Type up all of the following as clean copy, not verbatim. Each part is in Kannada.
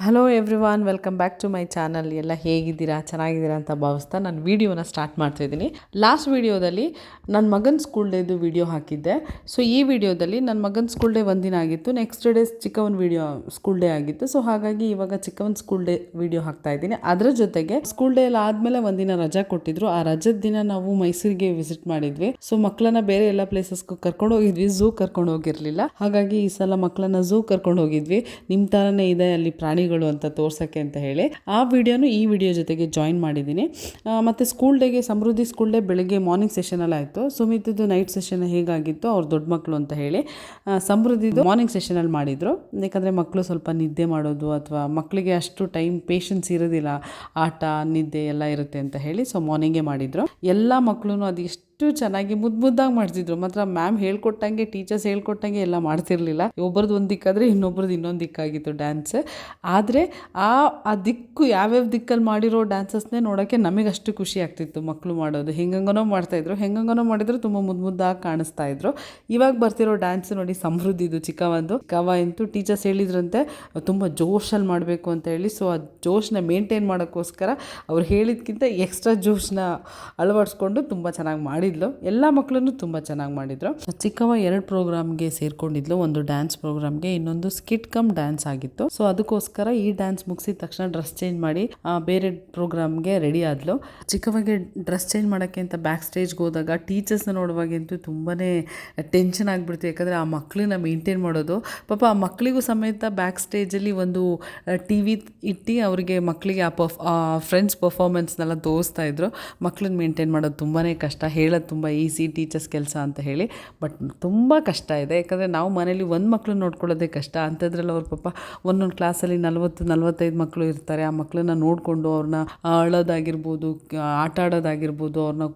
Hello everyone, welcome back to my channel. ಎಲ್ಲ ಹೇಗಿದ್ದೀರಾ, ಚೆನ್ನಾಗಿದ್ದೀರಾ ಅಂತ ಭಾವಿಸ್ತಾ ನಾನು ವೀಡಿಯೋನ ಸ್ಟಾರ್ಟ್ ಮಾಡ್ತಾಯಿದ್ದೀನಿ. ಲಾಸ್ಟ್ ವೀಡಿಯೋದಲ್ಲಿ ನನ್ನ ಮಗನ ಸ್ಕೂಲ್ ಡೇದು ವೀಡಿಯೋ ಹಾಕಿದ್ದೆ. ಸೊ ಈ ವಿಡಿಯೋದಲ್ಲಿ ನನ್ನ ಮಗನ ಸ್ಕೂಲ್ ಡೇ ಒಂದಿನ ಆಗಿತ್ತು, ನೆಕ್ಸ್ಟ್ ಡೇ ಚಿಕ್ಕವನ ವಿಡಿಯೋ ಸ್ಕೂಲ್ ಡೇ ಆಗಿತ್ತು. ಸೊ ಹಾಗಾಗಿ ಇವಾಗ ಚಿಕ್ಕವನ ಸ್ಕೂಲ್ ಡೇ ವಿಡಿಯೋ ಹಾಕ್ತಾ ಇದ್ದೀನಿ. ಅದರ ಜೊತೆಗೆ ಸ್ಕೂಲ್ ಡೇ ಎಲ್ಲ ಆದಮೇಲೆ ಒಂದಿನ ರಜಾ ಕೊಟ್ಟಿದ್ರು. ಆ ರಜದ ದಿನ ನಾವು ಮೈಸೂರಿಗೆ ವಿಸಿಟ್ ಮಾಡಿದ್ವಿ. ಸೊ ಮಕ್ಕಳನ್ನ ಬೇರೆ ಎಲ್ಲ ಪ್ಲೇಸಸ್ಗೂ ಕರ್ಕೊಂಡು ಹೋಗಿದ್ವಿ, ಝೂ ಕರ್ಕೊಂಡು ಹೋಗಿರಲಿಲ್ಲ. ಹಾಗಾಗಿ ಈ ಸಲ ಮಕ್ಕಳನ್ನ ಝೂ ಕರ್ಕೊಂಡು ಹೋಗಿದ್ವಿ. ನಿಮ್ಮ ಥರನೇ ಇದೆ ಅಲ್ಲಿ ಪ್ರಾಣಿಗಳು ಅಂತ ತೋರ್ಸಕ್ಕೆ ಅಂತ ಹೇಳಿ ಆ ವಿಡಿಯೋನು ಈ ವಿಡಿಯೋ ಜೊತೆಗೆ ಜಾಯಿನ್ ಮಾಡಿದ್ದೀನಿ. ಮತ್ತು ಸ್ಕೂಲ್ ಡೇಗೆ ಸಮೃದ್ಧಿ ಸ್ಕೂಲ್ ಡೇ ಬೆಳಗ್ಗೆ ಮಾರ್ನಿಂಗ್ ಸೆಷನಲ್ಲಿ ಆಯಿತು. ಸುಮಿತಿದ್ದು ನೈಟ್ ಸೆಷನ್ ಹೇಗಾಗಿತ್ತು, ಅವ್ರು ದೊಡ್ಡ ಮಕ್ಕಳು ಅಂತ ಹೇಳಿ ಸಮೃದ್ಧಿದು ಮಾರ್ನಿಂಗ್ ಸೆಷನಲ್ಲಿ ಮಾಡಿದರು. ಯಾಕಂದರೆ ಮಕ್ಕಳು ಸ್ವಲ್ಪ ನಿದ್ದೆ ಮಾಡೋದು ಅಥವಾ ಮಕ್ಕಳಿಗೆ ಅಷ್ಟು ಟೈಮ್ ಪೇಷನ್ಸ್ ಇರೋದಿಲ್ಲ, ಆಟ ನಿದ್ದೆ ಎಲ್ಲ ಇರುತ್ತೆ ಅಂತ ಹೇಳಿ ಸೊ ಮಾರ್ನಿಂಗೇ ಮಾಡಿದರು. ಎಲ್ಲ ಮಕ್ಕಳು ಅದೆಷ್ಟು ಚೆನ್ನಾಗಿ ಮುದ್ದಾಗಿ ಮಾಡ್ತಿದ್ರು. ಮಾತ್ರ ಮ್ಯಾಮ್ ಹೇಳ್ಕೊಟ್ಟಂಗೆ, ಟೀಚರ್ಸ್ ಹೇಳ್ಕೊಟ್ಟಂಗೆ ಎಲ್ಲ ಮಾಡ್ತಿರ್ಲಿಲ್ಲ. ಒಬ್ಬರದ್ದು ಒಂದು ದಿಕ್ಕಾದರೆ ಇನ್ನೊಬ್ರದ್ದು ಇನ್ನೊಂದು ದಿಕ್ಕಾಗಿತ್ತು ಡ್ಯಾನ್ಸ್. ಆದರೆ ಆ ದಿಕ್ಕು ಯಾವ್ಯಾವ ದಿಕ್ಕಲ್ಲಿ ಮಾಡಿರೋ ಡ್ಯಾನ್ಸಸ್ನೇ ನೋಡೋಕ್ಕೆ ನಮಗೆ ಅಷ್ಟು ಖುಷಿ ಆಗ್ತಿತ್ತು. ಮಕ್ಕಳು ಮಾಡೋದು ಹೆಂಗಂಗನೋ ಮಾಡ್ತಾಯಿದ್ರು, ಹೆಂಗಂಗನೋ ಮಾಡಿದ್ರು ತುಂಬ ಮುದ್ದಾಗಿ ಕಾಣಿಸ್ತಾ ಇದ್ರು. ಇವಾಗ ಬರ್ತಿರೋ ಡ್ಯಾನ್ಸ್ ನೋಡಿ ಸಮೃದ್ಧಿದು ಚಿಕ್ಕವಂದು. ಚಿಕ್ಕವ ಅಂತೂ ಟೀಚರ್ಸ್ ಹೇಳಿದ್ರಂತೆ ತುಂಬ ಜೋಶಲ್ಲಿ ಮಾಡಬೇಕು ಅಂತ ಹೇಳಿ. ಸೊ ಆ ಜೋಶನ್ನ ಮೇಂಟೈನ್ ಮಾಡೋಕ್ಕೋಸ್ಕರ ಅವ್ರು ಹೇಳಿದ್ಕಿಂತ ಎಕ್ಸ್ಟ್ರಾ ಜೋಶನ್ನ ಅಳವಡಿಸ್ಕೊಂಡು ತುಂಬ ಚೆನ್ನಾಗಿ ಮಾಡಿದ್ಲು. ಎಲ್ಲ ಮಕ್ಕಳನ್ನು ತುಂಬ ಚೆನ್ನಾಗಿ ಮಾಡಿದ್ರು. ಚಿಕ್ಕವ 2 ಪ್ರೋಗ್ರಾಮ್ಗೆ ಸೇರ್ಕೊಂಡಿದ್ಲು. ಒಂದು ಡ್ಯಾನ್ಸ್ ಪ್ರೋಗ್ರಾಮ್ಗೆ, ಇನ್ನೊಂದು ಸ್ಕಿಟ್ ಕಮ್ ಡ್ಯಾನ್ಸ್ ಆಗಿತ್ತು. ಸೊ ಅದಕ್ಕೋಸ್ಕರ ಈ ಡ್ಯಾನ್ಸ್ ಮುಗಿಸಿದ ತಕ್ಷಣ ಡ್ರೆಸ್ ಚೇಂಜ್ ಮಾಡಿ ಬೇರೆ ಪ್ರೋಗ್ರಾಮ್ಗೆ ರೆಡಿ ಆದ್ಲು. ಚಿಕ್ಕವಗೆ ಡ್ರೆಸ್ ಚೇಂಜ್ ಮಾಡೋಕ್ಕೆ ಅಂತ ಬ್ಯಾಕ್ ಸ್ಟೇಜ್ಗೆ ಹೋದಾಗ ಟೀಚರ್ಸ್ನ ನೋಡುವಾಗಂತೂ ತುಂಬಾ ಟೆನ್ಷನ್ ಆಗಿಬಿಡ್ತು. ಯಾಕಂದರೆ ಆ ಮಕ್ಕಳನ್ನ ಮೇಂಟೈನ್ ಮಾಡೋದು ಪಾಪ, ಆ ಮಕ್ಕಳಿಗೂ ಸಮೇತ ಬ್ಯಾಕ್ ಸ್ಟೇಜಲ್ಲಿ ಒಂದು TV ಇಟ್ಟು ಅವರಿಗೆ ಮಕ್ಕಳಿಗೆ ಆ ಫ್ರೆಂಡ್ಸ್ ಪರ್ಫಾರ್ಮೆನ್ಸ್ನೆಲ್ಲ ತೋರಿಸ್ತಾ ಇದ್ರು. ಮಕ್ಕಳನ್ನ ಮೇಂಟೈನ್ ಮಾಡೋದು ತುಂಬಾ ಕಷ್ಟ. ಹೇಳೋದು ತುಂಬ ಈಸಿ ಟೀಚರ್ಸ್ ಕೆಲಸ ಅಂತ ಹೇಳಿ, ಬಟ್ ತುಂಬ ಕಷ್ಟ ಇದೆ. ಯಾಕಂದರೆ ನಾವು ಮನೇಲಿ ಒಂದು ಮಕ್ಕಳನ್ನ ನೋಡ್ಕೊಳ್ಳೋದೇ ಕಷ್ಟ. ಅಂಥದ್ರಲ್ಲಿ ಅವ್ರ ಪಾಪ ಒಂದೊಂದು ಕ್ಲಾಸಲ್ಲಿ 40-45 ಮಕ್ಕಳು ಇರ್ತಾರೆ. ಆ ಮಕ್ಕಳನ್ನ ನೋಡಿಕೊಂಡು ಅವ್ರನ್ನ ಅಳೋದಾಗಿರ್ಬೋದು, ಆಟ ಆಡೋದಾಗಿರ್ಬೋದು, ಅವ್ರನ್ನ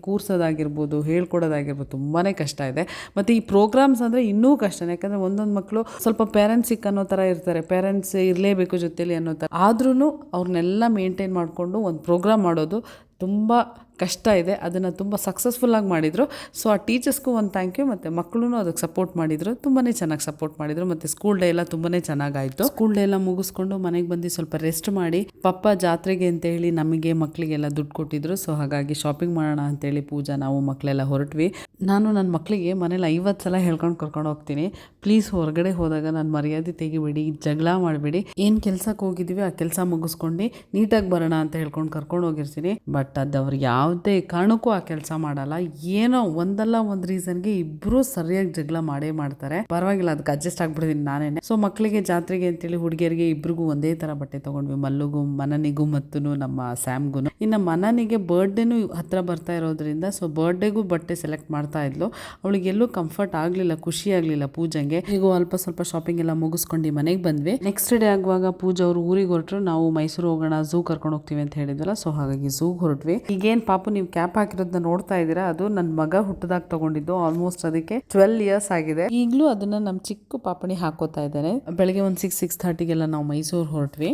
ಕೂರ್ಸೋದಾಗಿರ್ಬೋದು, ಹೇಳ್ಕೊಡೋದಾಗಿರ್ಬೋದು ತುಂಬಾ ಕಷ್ಟ ಇದೆ. ಮತ್ತು ಈ ಪ್ರೋಗ್ರಾಮ್ಸ್ ಅಂದರೆ ಇನ್ನೂ ಕಷ್ಟನೇ. ಯಾಕಂದರೆ ಒಂದೊಂದು ಮಕ್ಕಳು ಸ್ವಲ್ಪ ಪೇರೆಂಟ್ಸಿಗೆ ಅನ್ನೋ ಥರ ಇರ್ತಾರೆ, ಪೇರೆಂಟ್ಸ್ ಇರಲೇಬೇಕು ಜೊತೆಲಿ ಅನ್ನೋ ಥರ. ಆದ್ರೂ ಅವ್ರನ್ನೆಲ್ಲ ಮೇಂಟೈನ್ ಮಾಡಿಕೊಂಡು ಒಂದು ಪ್ರೋಗ್ರಾಮ್ ಮಾಡೋದು ತುಂಬ ಕಷ್ಟ ಇದೆ. ಅದನ್ನು ತುಂಬ ಸಕ್ಸಸ್ಫುಲ್ಲಾಗಿ ಮಾಡಿದರು. ಸೊ ಆ ಟೀಚರ್ಸ್ಗೂ ಒಂದು ಥ್ಯಾಂಕ್ ಯು. ಮತ್ತು ಮಕ್ಕಳು ಅದಕ್ಕೆ ಸಪೋರ್ಟ್ ಮಾಡಿದರು, ತುಂಬಾ ಚೆನ್ನಾಗಿ ಸಪೋರ್ಟ್ ಮಾಡಿದರು. ಮತ್ತು ಸ್ಕೂಲ್ ಡೇ ಎಲ್ಲ ತುಂಬಾ ಚೆನ್ನಾಗಾಯಿತು. ಸ್ಕೂಲ್ ಡೇ ಎಲ್ಲ ಮುಗಿಸ್ಕೊಂಡು ಮನೆಗೆ ಬಂದು ಸ್ವಲ್ಪ ರೆಸ್ಟ್ ಮಾಡಿ, ಪಪ್ಪ ಜಾತ್ರೆಗೆ ಅಂತೇಳಿ ನಮಗೆ ಮಕ್ಕಳಿಗೆಲ್ಲ ದುಡ್ಡು ಕೊಟ್ಟಿದ್ರು. ಸೊ ಹಾಗಾಗಿ ಶಾಪಿಂಗ್ ಮಾಡೋಣ ಅಂತೇಳಿ ಪೂಜಾ ನಾವು ಮಕ್ಕಳೆಲ್ಲ ಹೊರಟ್ವಿ. ನಾನು ನನ್ನ ಮಕ್ಕಳಿಗೆ ಮನೇಲಿ 50 ಸಲ ಹೇಳ್ಕೊಂಡು ಕರ್ಕೊಂಡು ಹೋಗ್ತೀನಿ, ಪ್ಲೀಸ್ ಹೊರಗಡೆ ಹೋದಾಗ ನಾನು ಮರ್ಯಾದೆ ತೆಗಿಬೇಡಿ, ಜಗಳ ಮಾಡಬೇಡಿ, ಏನು ಕೆಲಸಕ್ಕೆ ಹೋಗಿದ್ದೀವಿ ಆ ಕೆಲಸ ಮುಗಿಸ್ಕೊಂಡು ನೀಟಾಗಿ ಬರೋಣ ಅಂತ ಹೇಳ್ಕೊಂಡು ಕರ್ಕೊಂಡು ಹೋಗಿರ್ತೀನಿ. ಬಟ್ ಅದು ಅವ್ರಿಗೆ ಯಾವುದೇ ಕಾರಣಕ್ಕೂ ಆ ಕೆಲಸ ಮಾಡಲ್ಲ. ಏನೋ ಒಂದಲ್ಲ ಒಂದು ರೀಸನ್ಗೆ ಇಬ್ಬರು ಸರಿಯಾಗಿ ಜಗಳ ಮಾಡೇ ಮಾಡ್ತಾರೆ. ಪರವಾಗಿಲ್ಲ, ಅದಕ್ಕೆ ಅಡ್ಜಸ್ಟ್ ಆಗ್ಬಿಡ್ತೀನಿ ನಾನೇನೆ. ಸೊ ಮಕ್ಕಳಿಗೆ ಜಾತ್ರೆಗೆ ಅಂತೇಳಿ ಹುಡುಗಿಯರಿಗೆ ಇಬ್ರಿಗೂ ಒಂದೇ ಥರ ಬಟ್ಟೆ ತೊಗೊಂಡ್ವಿ. ಮಲ್ಲುಗೂ, ಮನನಿಗೂ ಮತ್ತು ನಮ್ಮ ಸ್ಯಾಮ್ಗೂ. ಇನ್ನು ಮನನಿಗೆ ಬರ್ಡೇನೂ ಹತ್ರ ಬರ್ತಾ ಇರೋದ್ರಿಂದ ಸೊ ಬರ್ಡೇಗೂ ಬಟ್ಟೆ ಸೆಲೆಕ್ಟ್ ಮಾಡ್ತಾ ಇದ್ಲು. ಅವಳಿಗೆ ಎಲ್ಲೂ ಕಂಫರ್ಟ್ ಆಗಲಿಲ್ಲ, ಖುಷಿ ಆಗಲಿಲ್ಲ ಪೂಜೆಗೆ. ಈಗ ಅಲ್ಪ ಸ್ವಲ್ಪ ಶಾಪಿಂಗ್ ಎಲ್ಲ ಮುಗಿಸ್ಕೊಂಡು ಮನೆಗೆ ಬಂದ್ವಿ. ನೆಕ್ಸ್ಟ್ ಡೇ ಆಗುವಾಗ ಪೂಜಾ ಅವರು ಊರಿಗೆ ಹೊರಟರು. ನಾವು ಮೈಸೂರು ಹೋಗೋಣ, ಝೂ ಕರ್ಕೊಂಡು ಹೋಗ್ತೀವಿ ಅಂತ ಹೇಳಿದ್ವಲ್ಲ. ಸೊ ಹಾಗಾಗಿ ಝೂಗೆ ಹೊರಟ್ವಿ. ಈಗೇನು ಪಾಪು ನೀವು ಕ್ಯಾಪ್ ಹಾಕಿರೋದನ್ನ ನೋಡ್ತಾ ಇದ್ದೀರಾ, ಅದು ನನ್ನ ಮಗ ಹುಟ್ಟದಾಗ ತಗೊಂಡಿದ್ದು. ಆಲ್ಮೋಸ್ಟ್ ಅದಕ್ಕೆ 12 ಇಯರ್ಸ್ ಆಗಿದೆ. ಈಗಲೂ ಅದನ್ನ ನಮ್ಮ ಚಿಕ್ಕ ಪಾಪಣಿ ಹಾಕೋತಾ ಇದ್ದಾನೆ. ಬೆಳಗ್ಗೆ ಒಂದು 6:30ಗೆಲ್ಲ ನಾವು ಮೈಸೂರು ಹೊರಟ್ವಿ.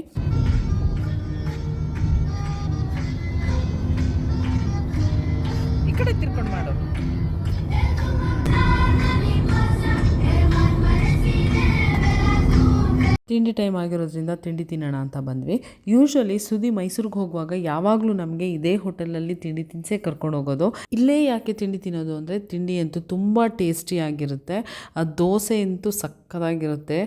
ಈ ಕಡೆ ತಿರ್ಕೊಂಡು ಮಾಡು. ತಿಂಡಿ ಟೈಮ್ ಆಗಿರೋದ್ರಿಂದ ತಿಂಡಿ ತಿನ್ನೋಣ ಅಂತ ಬಂದ್ವಿ. ಯೂಶ್ವಲಿ ಸುದಿ ಮೈಸೂರಿಗೆ ಹೋಗುವಾಗ ಯಾವಾಗಲೂ ನಮಗೆ ಇದೇ ಹೋಟೆಲಲ್ಲಿ ತಿಂಡಿ ತಿನ್ಸೇ ಕರ್ಕೊಂಡು ಹೋಗೋದು. ಇಲ್ಲೇ ಯಾಕೆ ತಿಂಡಿ ತಿನ್ನೋದು ಅಂದರೆ ತಿಂಡಿ ಅಂತೂ ತುಂಬ ಟೇಸ್ಟಿಯಾಗಿರುತ್ತೆ. ದೋಸೆ ಅಂತೂ ಸಕ್ಕತ್ತಾಗಿರುತ್ತೆ,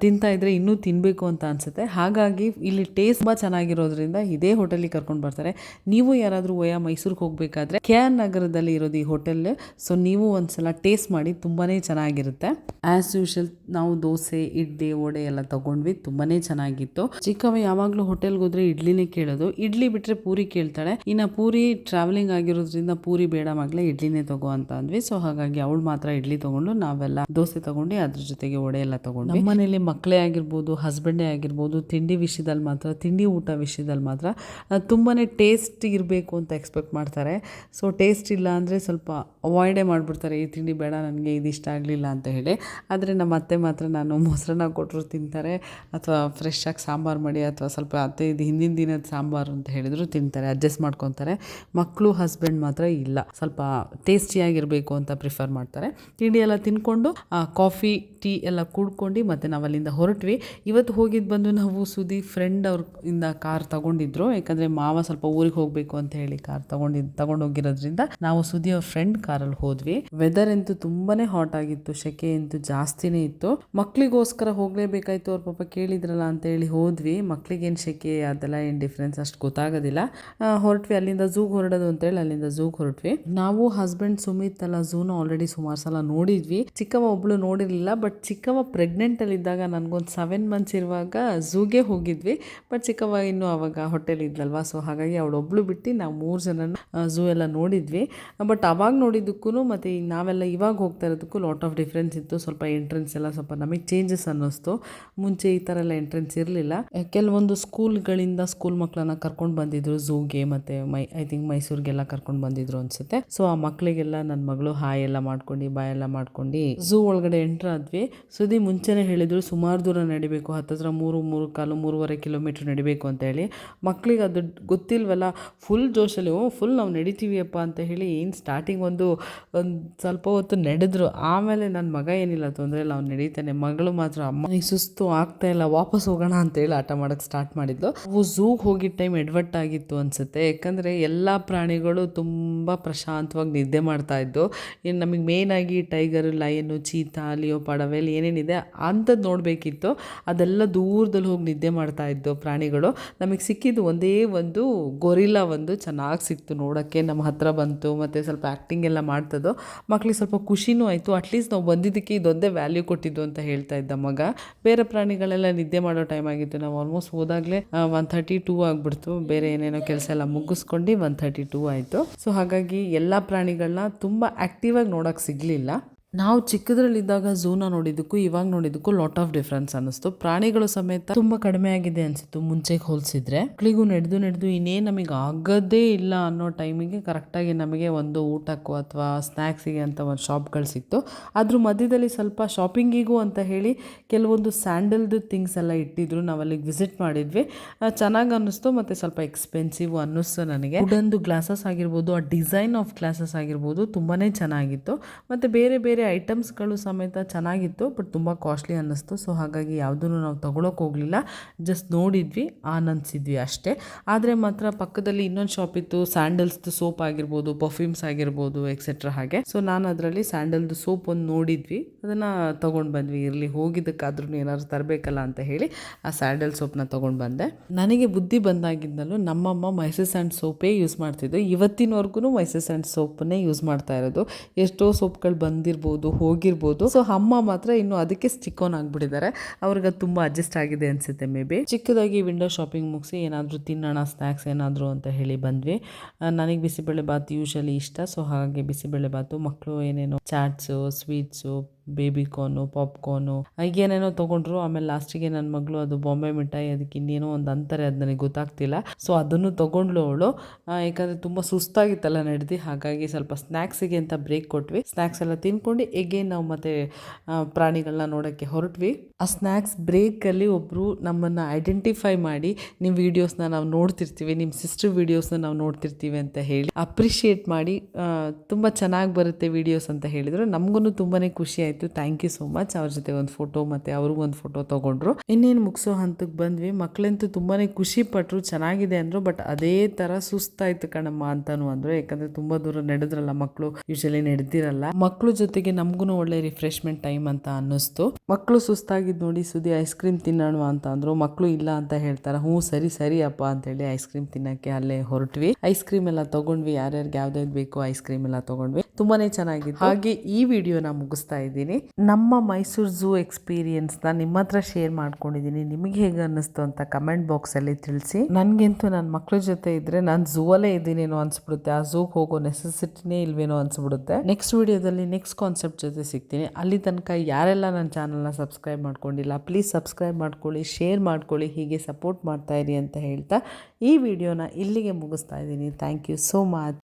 ತಿಂತಾ ಇದ್ರೆ ಇನ್ನೂ ತಿನ್ನಬೇಕು ಅಂತ ಅನಿಸುತ್ತೆ. ಹಾಗಾಗಿ ಇಲ್ಲಿ ಟೇಸ್ಟ್ ತುಂಬ ಚೆನ್ನಾಗಿರೋದ್ರಿಂದ ಇದೇ ಹೋಟೆಲಿಗೆ ಕರ್ಕೊಂಡು ಬರ್ತಾರೆ. ನೀವು ಯಾರಾದರೂ ಮೈಸೂರಿಗೆ ಹೋಗಬೇಕಾದ್ರೆ KR ನಗರದಲ್ಲಿ ಇರೋದು ಈ ಹೋಟೆಲ್. ಸೊ ನೀವು ಒಂದ್ಸಲ ಟೇಸ್ಟ್ ಮಾಡಿ, ತುಂಬಾ ಚೆನ್ನಾಗಿರುತ್ತೆ. ಆ್ಯಸ್ ಯೂಶಲ್ ನಾವು ದೋಸೆ, ಇಡ್ಲಿ, ವಡೆ ಎಲ್ಲ ತಗೊಂಡ್ವಿ. ತುಂಬಾನೇ ಚೆನ್ನಾಗಿತ್ತು. ಚಿಕ್ಕವ ಯಾವಾಗಲೂ ಹೋಟೆಲ್ಗೆ ಹೋದ್ರೆ ಇಡ್ಲಿನೇ ಕೇಳೋದು. ಇಡ್ಲಿ ಬಿಟ್ರೆ ಪೂರಿ ಕೇಳ್ತಾಳೆ. ಇನ್ನು ಪೂರಿ ಟ್ರಾವೆಲಿಂಗ್ ಆಗಿರೋದ್ರಿಂದ ಪೂರಿ ಬೇಡ ಮಗಳೇ, ಇಡ್ಲಿನೇ ತಗೋ ಅಂತ ಅಂದ್ವಿ. ಸೊ ಹಾಗಾಗಿ ಅವಳು ಮಾತ್ರ ಇಡ್ಲಿ ತಗೊಂಡು, ನಾವೆಲ್ಲ ದೋಸೆ ತಗೊಂಡು ಅದ್ರ ಜೊತೆಗೆ ವಡೆ ಎಲ್ಲ ತಗೊಂಡು. ನಮ್ಮ ಮನೇಲಿ ಮಕ್ಕಳೇ ಆಗಿರ್ಬೋದು, ಹಸ್ಬೆಂಡೇ ಆಗಿರ್ಬೋದು, ತಿಂಡಿ ವಿಷಯದಲ್ಲಿ ಮಾತ್ರ, ತಿಂಡಿ ಊಟ ವಿಷಯದಲ್ಲಿ ಮಾತ್ರ ತುಂಬಾನೇ ಟೇಸ್ಟ್ ಇರಬೇಕು ಅಂತ ಎಕ್ಸ್ಪೆಕ್ಟ್ ಮಾಡ್ತಾರೆ. ಸೊ ಟೇಸ್ಟ್ ಇಲ್ಲ ಅಂದರೆ ಸ್ವಲ್ಪ ಅವಾಯ್ಡೇ ಮಾಡಿಬಿಡ್ತಾರೆ. ಈ ತಿಂಡಿ ಬೇಡ ನನಗೆ, ಇದು ಇಷ್ಟ ಆಗಲಿಲ್ಲ ಅಂತ ಹೇಳಿ. ಆದರೆ ನಮ್ಮ ಅತ್ತೆ ಮಾತ್ರ ನಾನು ಮೊಸರನ್ನ ಕೊಟ್ಟರು ತಿಂತಾರೆ, ಅಥವಾ ಫ್ರೆಶ್ ಆಗಿ ಸಾಂಬಾರು ಮಾಡಿ, ಅಥವಾ ಸ್ವಲ್ಪ ಅತ್ತೆ ಇದು ಹಿಂದಿನ ದಿನದ ಸಾಂಬಾರು ಅಂತ ಹೇಳಿದ್ರು ತಿಂತಾರೆ, ಅಡ್ಜಸ್ಟ್ ಮಾಡ್ಕೊತಾರೆ. ಮಕ್ಕಳು ಹಸ್ಬೆಂಡ್ ಮಾತ್ರ ಇಲ್ಲ, ಸ್ವಲ್ಪ ಟೇಸ್ಟಿಯಾಗಿರಬೇಕು ಅಂತ ಪ್ರಿಫರ್ ಮಾಡ್ತಾರೆ. ತಿಂಡಿ ಎಲ್ಲ ತಿನ್ಕೊಂಡು ಕಾಫಿ ಟೀ ಎಲ್ಲ ಕೂಡ್ಕೊಂಡು ಮತ್ತು ನಾವು ಅಲ್ಲಿಂದ ಹೊರಟ್ವಿ. ಇವತ್ತು ಹೋಗಿದ್ದು ಬಂದು ನಾವು ಸುದಿ ಫ್ರೆಂಡ್ ಇಂದ ಕಾರ್ ತಗೊಂಡಿದ್ರು, ಯಾಕಂದರೆ ಮಾವ ಸ್ವಲ್ಪ ಊರಿಗೆ ಹೋಗಬೇಕು ಅಂತ ಹೇಳಿ ಕಾರ್ ತಗೊಂಡೋಗಿರೋದ್ರಿಂದ ನಾವು ಸುದಿ ಅವ್ರ ಫ್ರೆಂಡ್ ಕಾರಲ್ಲಿ ಹೋದ್ವಿ. ವೆದರ್ ಅಂತೂ ತುಂಬಾನೇ ಹಾಟ್ ಆಗಿತ್ತು, ಸೆಕೆ ಅಂತೂ ಜಾಸ್ತಿನೇ ಇತ್ತು. ಮಕ್ಳಿಗೋಸ್ಕರ ಹೋಗಲೇಬೇಕಾಯ್ತು, ಅವ್ರ ಪಾಪ ಕೇಳಿದ್ರಲ್ಲ ಅಂತ ಹೇಳಿ ಹೋದ್ವಿ. ಮಕ್ಳಿಗೇನು ಸೆಕೆ ಅದೆಲ್ಲ ಏನು ಡಿಫ್ರೆನ್ಸ್ ಅಷ್ಟು ಗೊತ್ತಾಗೋದಿಲ್ಲ. ಹೊರಟ್ವಿ, ಅಲ್ಲಿಂದ ಝೂಗೆ ಹೊರಡೋದು ಅಂತೇಳಿ ಅಲ್ಲಿಂದ ಝೂಗೆ ಹೊರಟ್ವಿ. ನಾವು ಹಸ್ಬೆಂಡ್ ಸುಮಿತ್ ಎಲ್ಲ ಝೂನ ಆಲ್ರೆಡಿ ಸುಮಾರು ಸಲ ನೋಡಿದ್ವಿ. ಚಿಕ್ಕವ ಒಬ್ಳು ನೋಡಿರಲಿಲ್ಲ, ಬಟ್ ಚಿಕ್ಕವ ಪ್ರೆಗ್ನೆಂಟಲ್ಲಿ ಇದ್ದಾಗ ನನಗೊಂದು 7 months ಇರುವಾಗ ಝೂಗೆ ಹೋಗಿದ್ವಿ. ಬಟ್ ಚಿಕ್ಕವ ಇನ್ನೂ ಅವಾಗ ಹೊಟ್ಟೆಲಿ ಇದ್ಲಲ್ವಾ, ಸೊ ಹಾಗಾಗಿ ಅವಳೊಬ್ಳು ಬಿಟ್ಟು ನಾವು 3 ಜನನ ಝೂ ಎಲ್ಲ ನೋಡಿದ್ವಿ. ಬಟ್ ಅವಾಗ ನೋಡಿದ್ದಕ್ಕೂ ಮತ್ತು ನಾವೆಲ್ಲ ಇವಾಗ ಹೋಗ್ತಾ ಇರೋದಕ್ಕೂ ಲಾಟ್ ಆಫ್ ಡಿಫ್ರೆನ್ಸ್ ಇತ್ತು. ಸ್ವಲ್ಪ ಎಂಟ್ರೆನ್ಸ್ ಎಲ್ಲ ಸ್ವಲ್ಪ ನಮಗೆ ಚೇಂಜಸ್ ಅನ್ನಿಸ್ತು. ಮುಂಚೆ ಈ ಥರ ಎಲ್ಲ ಎಂಟ್ರೆನ್ಸ್ ಇರಲಿಲ್ಲ. ಕೆಲವೊಂದು ಸ್ಕೂಲ್ಗಳಿಂದ ಸ್ಕೂಲ್ ಮಕ್ಕಳನ್ನ ಕರ್ಕೊಂಡು ಬಂದಿದ್ರು ಝೂಗೆ, ಮತ್ತು ಐ ಥಿಂಕ್ ಮೈಸೂರಿಗೆಲ್ಲ ಕರ್ಕೊಂಡು ಬಂದಿದ್ರು ಅನ್ಸುತ್ತೆ. ಸೊ ಆ ಮಕ್ಕಳಿಗೆಲ್ಲ ನನ್ನ ಮಗಳು ಹಾಯ್ ಎಲ್ಲ ಮಾಡ್ಕೊಂಡು ಬಾಯ್ ಎಲ್ಲ ಮಾಡ್ಕೊಂಡು ಝೂ ಒಳಗಡೆ ಎಂಟ್ರ್ ಆದ್ವಿ. ಸುದಿ ಮುಂಚೆನೇ ಹೇಳಿದ್ರು ಸುಮಾರು ದೂರ ನಡಿಬೇಕು, ಹತ್ತತ್ರ 3.25 ಕಿಲೋಮೀಟರ್ ನಡಿಬೇಕು ಅಂತ ಹೇಳಿ. ಮಕ್ಕಳಿಗೆ ಅದು ಗೊತ್ತಿಲ್ವಲ್ಲ, ಫುಲ್ ಜೋಶಲ್ಲಿ ಫುಲ್ ನಾವು ನಡಿತೀವಿಯಪ್ಪ ಅಂತ ಹೇಳಿ ಏನು ಸ್ಟಾರ್ಟಿಂಗ್ ಒಂದು ಸ್ವಲ್ಪ ಹೊತ್ತು ನಡೆದ್ರು. ಆಮೇಲೆ ನನ್ನ ಮಗ ಏನಿಲ್ಲ ತೊಂದರೆ ಇಲ್ಲ, ಅವ್ನು ನಡೀತಾನೆ. ಮಗಳು ಮಾತ್ರ ಅಮ್ಮ ನನಗೆ ಸುಸ್ತು ಆಗ್ತಾ ಇಲ್ಲ, ವಾಪಸ್ ಹೋಗೋಣ ಅಂತೇಳಿ ಆಟ ಮಾಡೋಕ್ಕೆ ಸ್ಟಾರ್ಟ್ ಮಾಡಿದ್ಲು. ಅವು ಝೂಗೆ ಹೋಗಿದ್ದ ಟೈಮ್ ಎಡವಟ್ಟಾಗಿತ್ತು ಅನಿಸುತ್ತೆ, ಯಾಕಂದರೆ ಎಲ್ಲ ಪ್ರಾಣಿಗಳು ತುಂಬ ಪ್ರಶಾಂತವಾಗಿ ನಿದ್ದೆ ಮಾಡ್ತಾ ಇದ್ದು. ಇನ್ನು ನಮಗೆ ಮೇಯ್ನಾಗಿ ಟೈಗರ್, ಲಯನು, ಚೀತಾ, ಲಿಯೋಪಾರ್ಡ್ ಅವೆಲ್ಲ ಏನೇನಿದೆ ಅಂಥದ್ದು ನೋಡಬೇಕಿತ್ತು. ಅದೆಲ್ಲ ದೂರದಲ್ಲಿ ಹೋಗಿ ನಿದ್ದೆ ಮಾಡ್ತಾ ಇದ್ದು ಪ್ರಾಣಿಗಳು. ನಮಗೆ ಸಿಕ್ಕಿದ್ದು ಒಂದೇ ಒಂದು ಗೊರಿಲ್ಲಾ ಒಂದು ಚೆನ್ನಾಗಿ ಸಿಕ್ತು ನೋಡೋಕ್ಕೆ, ನಮ್ಮ ಹತ್ರ ಬಂತು ಮತ್ತು ಸ್ವಲ್ಪ ಆ್ಯಕ್ಟಿಂಗ್ ಎಲ್ಲ ಮಾಡ್ತದ್ದು. ಮಕ್ಳಿಗೆ ಸ್ವಲ್ಪ ಖುಷಿನೂ ಆಯಿತು. ಅಟ್ಲೀಸ್ಟ್ ನಾವು ಬಂದಿದ್ದಕ್ಕೆ ಇದೊಂದೇ ವ್ಯಾಲ್ಯೂ ಕೊಟ್ಟಿದ್ದು ಅಂತ ಹೇಳ್ತಾ ಇದ್ದ ಮಗ. ಬೇರೆ ಪ್ರಾಣಿಗಳೆಲ್ಲ ನಿದ್ದೆ ಮಾಡೋ ಟೈಮ್ ಆಗಿತ್ತು. ನಾವು ಆಲ್ಮೋಸ್ಟ್ ಹೋದಾಗಲೇ 1:32 ಆಗಿಬಿಡ್ತು. ಬೇರೆ ಏನೇನೋ ಕೆಲಸ ಎಲ್ಲ ಮುಗಿಸ್ಕೊಂಡು 1:32 ಆಯಿತು. ಸೊ ಹಾಗಾಗಿ ಎಲ್ಲ ಪ್ರಾಣಿಗಳನ್ನ ತುಂಬ ಆ್ಯಕ್ಟಿವಾಗಿ ನೋಡೋಕ್ಕೆ ಸಿಗಲಿಲ್ಲ. ನಾವು ಚಿಕ್ಕದ್ರಲ್ಲಿದ್ದಾಗ ಝೂನ ನೋಡಿದ್ದಕ್ಕೂ ಇವಾಗ ನೋಡಿದ್ದಕ್ಕೂ ಲಾಟ್ ಆಫ್ ಡಿಫ್ರೆನ್ಸ್ ಅನ್ನಿಸ್ತು. ಪ್ರಾಣಿಗಳು ಸಮೇತ ತುಂಬ ಕಡಿಮೆ ಆಗಿದೆ ಅನಿಸಿತ್ತು ಮುಂಚೆಗೆ ಹೋಲಿಸಿದ್ರೆ. ಮಕ್ಕಳಿಗೂ ನಡೆದು ಇನ್ನೇನು ನಮಗೆ ಆಗೋದೇ ಇಲ್ಲ ಅನ್ನೋ ಟೈಮಿಗೆ ಕರೆಕ್ಟಾಗಿ ನಮಗೆ ಒಂದು ಊಟಕ್ಕೋ ಅಥವಾ ಸ್ನ್ಯಾಕ್ಸಿಗೆ ಅಂತ ಒಂದು ಶಾಪ್ಗಳು ಸಿಕ್ತು. ಅದ್ರ ಮಧ್ಯದಲ್ಲಿ ಸ್ವಲ್ಪ ಶಾಪಿಂಗಿಗೂ ಅಂತ ಹೇಳಿ ಕೆಲವೊಂದು ಸ್ಯಾಂಡಲ್ದು ಥಿಂಗ್ಸ್ ಎಲ್ಲ ಇಟ್ಟಿದ್ರು. ನಾವು ಅಲ್ಲಿಗೆ ವಿಸಿಟ್ ಮಾಡಿದ್ವಿ. ಚೆನ್ನಾಗಿ ಅನ್ನಿಸ್ತು ಮತ್ತು ಸ್ವಲ್ಪ ಎಕ್ಸ್ಪೆನ್ಸಿವ್ ಅನ್ನಿಸ್ತು ನನಗೆ. ವುಡನ್ದು ಗ್ಲಾಸಸ್ ಆಗಿರ್ಬೋದು, ಆ ಡಿಸೈನ್ ಆಫ್ ಗ್ಲಾಸಸ್ ಆಗಿರ್ಬೋದು ತುಂಬಾ ಚೆನ್ನಾಗಿತ್ತು. ಮತ್ತು ಬೇರೆ ಬೇರೆ ಐಟಮ್ಸ್ಗಳು ಸಮೇತ ಚೆನ್ನಾಗಿತ್ತು, ಬಟ್ ತುಂಬ ಕಾಸ್ಟ್ಲಿ ಅನ್ನಿಸ್ತು. ಸೊ ಹಾಗಾಗಿ ಯಾವುದನ್ನು ನಾವು ತೊಗೊಳಕ್ಕೆ ಹೋಗಲಿಲ್ಲ, ಜಸ್ಟ್ ನೋಡಿದ್ವಿ, ಆನಂದಿಸಿದ್ವಿ ಅಷ್ಟೇ. ಆದರೆ ಮಾತ್ರ ಪಕ್ಕದಲ್ಲಿ ಇನ್ನೊಂದು ಶಾಪ್ ಇತ್ತು, ಸ್ಯಾಂಡಲ್ಸ್ದು ಸೋಪ್ ಆಗಿರ್ಬೋದು, ಪರ್ಫ್ಯೂಮ್ಸ್ ಆಗಿರ್ಬೋದು ಎಕ್ಸೆಟ್ರಾ ಹಾಗೆ. ಸೊ ನಾನು ಅದರಲ್ಲಿ ಸ್ಯಾಂಡಲ್ದು ಸೋಪ್ ಒಂದು ನೋಡಿದ್ವಿ, ಅದನ್ನು ತೊಗೊಂಡು ಬಂದ್ವಿ. ಇರಲಿ, ಹೋಗಿದ್ದಕ್ಕಾದ್ರೂ ಏನಾದ್ರು ತರಬೇಕಲ್ಲ ಅಂತ ಹೇಳಿ ಆ ಸ್ಯಾಂಡಲ್ ಸೋಪ್ನ ತೊಗೊಂಡು ಬಂದೆ. ನನಗೆ ಬುದ್ಧಿ ಬಂದಾಗಿದ್ದಲ್ಲೂ ನಮ್ಮಮ್ಮ ಮೈಸೂರ್ ಸ್ಯಾಂಡ್ ಸೋಪೇ ಯೂಸ್ ಮಾಡ್ತಿದ್ದು. ಇವತ್ತಿನವರೆಗೂ ಮೈಸೂರ್ ಸ್ಯಾಂಡ್ ಸೋಪನ್ನೇ ಯೂಸ್ ಮಾಡ್ತಾ ಇರೋದು. ಎಷ್ಟೋ ಸೋಪ್ಗಳು ಬಂದಿರ್ಬೋದು, ಹೋಗಿರ್ಬೋದು. ಸೊ ಅಮ್ಮ ಮಾತ್ರ ಇನ್ನು ಅದಕ್ಕೆ ಸ್ಟಿಕ್ ಆನ್ ಆಗಿಬಿಟ್ಟಿದ್ದಾರೆ. ಅವ್ರಿಗೆ ಅದು ತುಂಬ ಅಡ್ಜಸ್ಟ್ ಆಗಿದೆ ಅನಿಸುತ್ತೆ ಮೇ ಬಿ. ಚಿಕ್ಕದಾಗಿ ವಿಂಡೋ ಶಾಪಿಂಗ್ ಮುಗಿಸಿ ಏನಾದರೂ ತಿನ್ನೋಣ, ಸ್ನ್ಯಾಕ್ಸ್ ಏನಾದರೂ ಅಂತ ಹೇಳಿ ಬಂದ್ವಿ. ನನಗೆ ಬಿಸಿಬೇಳೆ ಬಾತ್ ಯೂಶಲಿ ಇಷ್ಟ, ಸೊ ಹಾಗೆ ಬಿಸಿಬೇಳೆ ಬಾತು, ಮಕ್ಕಳು ಏನೇನೋ chats, sweets, baby corn, popcorn ಈಗೇನೇನೋ ತೊಗೊಂಡ್ರು. ಆಮೇಲೆ ಲಾಸ್ಟಿಗೆ ನನ್ನ ಮಗಳು ಅದು ಬಾಂಬೆ ಮಿಠಾಯಿ, ಅದಕ್ಕೆ ಇನ್ನೇನೋ ಒಂದು ಅಂತಾರೆ, ಅದು ನನಗೆ ಗೊತ್ತಾಗ್ತಿಲ್ಲ. ಸೊ ಅದನ್ನು ತೊಗೊಂಡ್ಲು ಅವಳು, ಯಾಕಂದರೆ ತುಂಬ ಸುಸ್ತಾಗಿತ್ತಲ್ಲ ನಡೆದು. ಹಾಗಾಗಿ ಸ್ವಲ್ಪ ಸ್ನ್ಯಾಕ್ಸಿಗೆ ಅಂತ ಬ್ರೇಕ್ ಕೊಟ್ವಿ. ಸ್ನ್ಯಾಕ್ಸ್ ಎಲ್ಲ ತಿನ್ಕೊಂಡು ಎಗೇನ್ ನಾವು ಮತ್ತೆ ಪ್ರಾಣಿಗಳನ್ನ ನೋಡೋಕ್ಕೆ ಹೊರಟ್ವಿ. ಆ ಸ್ನ್ಯಾಕ್ಸ್ ಬ್ರೇಕಲ್ಲಿ ಒಬ್ಬರು ನಮ್ಮನ್ನು ಐಡೆಂಟಿಫೈ ಮಾಡಿ, ನಿಮ್ಮ ವೀಡಿಯೋಸ್ನ ನಾವು ನೋಡ್ತಿರ್ತೀವಿ, ನಿಮ್ಮ ಸಿಸ್ಟರ್ ವೀಡಿಯೋಸ್ನ ನಾವು ನೋಡ್ತಿರ್ತೀವಿ ಅಂತ ಹೇಳಿ ಅಪ್ರಿಷಿಯೇಟ್ ಮಾಡಿ, ತುಂಬ ಚೆನ್ನಾಗಿ ಬರುತ್ತೆ ವೀಡಿಯೋಸ್ ಅಂತ ಹೇಳಿದರು. ನಮಗೂ ತುಂಬಾ ಖುಷಿ ಆಯಿತು. Thank you so much. ಅವ್ರ ಜೊತೆ ಒಂದು ಫೋಟೋ ಮತ್ತು ಅವ್ರಿಗೊಂದು ಫೋಟೋ ತೊಗೊಂಡ್ರು. ಇನ್ನೇನು ಮುಗಿಸೋ ಹಂತಕ್ಕೆ ಬಂದ್ವಿ. ಮಕ್ಕಳಂತೂ ತುಂಬಾ ಖುಷಿ ಪಟ್ಟರು, ಚೆನ್ನಾಗಿದೆ ಅಂದರು. ಬಟ್ ಅದೇ ಥರ ಸುಸ್ತಾಯ್ತು ಕಣಮ್ಮ ಅಂತಲೂ ಅಂದರು, ಯಾಕಂದರೆ ತುಂಬ ದೂರ ನಡೆದ್ರಲ್ಲ ಮಕ್ಕಳು, ಯೂಶಲಿ ನಡೆದಿರಲ್ಲ. ಮಕ್ಕಳು ಜೊತೆಗೆ ನಮಗೂ ಒಳ್ಳೆ ರಿಫ್ರೆಶ್ಮೆಂಟ್ ಟೈಮ್ ಅಂತ ಅನ್ನಿಸ್ತು. ಮಕ್ಕಳು ಸುಸ್ತಾಗಿದ್ದು ನೋಡಿ ಸುದಿ ಐಸ್ ಕ್ರೀಮ್ ತಿನ್ನೋಣ ಅಂತ ಅಂದರು. ಮಕ್ಕಳು ಇಲ್ಲ ಅಂತ ಹೇಳ್ತಾರೆ. ಹ್ಞೂ ಸರಿ ಅಪ್ಪ ಅಂತೇಳಿ ಐಸ್ ಕ್ರೀಮ್ ತಿನ್ನೋಕ್ಕೆ ಅಲ್ಲೇ ಹೊರಟ್ವಿ. ಐಸ್ ಕ್ರೀಮ್ ಎಲ್ಲ ತೊಗೊಂಡ್ವಿ, ಯಾರ್ಯಾರಿಗೆ ಯಾವ್ದಾವ್ದು ಬೇಕು ಐಸ್ ಕ್ರೀಮ್ ಎಲ್ಲ ತೊಗೊಂಡ್ವಿ. ತುಂಬಾ ಚೆನ್ನಾಗಿತ್ತು. ಹಾಗೆ ಈ ವಿಡಿಯೋನ ಮುಗಿಸ್ತಾ ಇದ್ದೀನಿ. ನಮ್ಮ ಮೈಸೂರು ಝೂ ಎಕ್ಸ್ಪೀರಿಯನ್ಸ್ನ ನಿಮ್ಮ ಹತ್ರ ಶೇರ್ ಮಾಡ್ಕೊಂಡಿದ್ದೀನಿ. ನಿಮಗೆ ಹೇಗೆ ಅನ್ನಿಸ್ತು ಅಂತ ಕಮೆಂಟ್ ಬಾಕ್ಸಲ್ಲಿ ತಿಳಿಸಿ. ನನಗಂತೂ ನನ್ನ ಮಕ್ಕಳ ಜೊತೆ ಇದ್ದರೆ ನಾನು ಝೂ ಅಲ್ಲೇ ಇದ್ದೀನೇನೋ ಅನಿಸ್ಬಿಡುತ್ತೆ. ಆ ಝೂಗೆ ಹೋಗೋ ನೆಸೆಸಿಟಿನೇ ಇಲ್ವೇನೋ ಅನಿಸ್ಬಿಡುತ್ತೆ. ನೆಕ್ಸ್ಟ್ ವಿಡಿಯೋದಲ್ಲಿ ನೆಕ್ಸ್ಟ್ ಕಾನ್ಸೆಪ್ಟ್ ಜೊತೆ ಸಿಗ್ತೀನಿ. ಅಲ್ಲಿ ತನಕ ಯಾರೆಲ್ಲ ನನ್ನ ಚಾನಲ್ನ ಸಬ್ಸ್ಕ್ರೈಬ್ ಮಾಡ್ಕೊಂಡಿಲ್ಲ, ಪ್ಲೀಸ್ ಸಬ್ಸ್ಕ್ರೈಬ್ ಮಾಡ್ಕೊಳ್ಳಿ, ಶೇರ್ ಮಾಡ್ಕೊಳ್ಳಿ, ಹೀಗೆ ಸಪೋರ್ಟ್ ಮಾಡ್ತಾ ಇರಿ ಅಂತ ಹೇಳ್ತಾ ಈ ವಿಡಿಯೋನ ಇಲ್ಲಿಗೆ ಮುಗಿಸ್ತಾ ಇದ್ದೀನಿ. Thank you so much.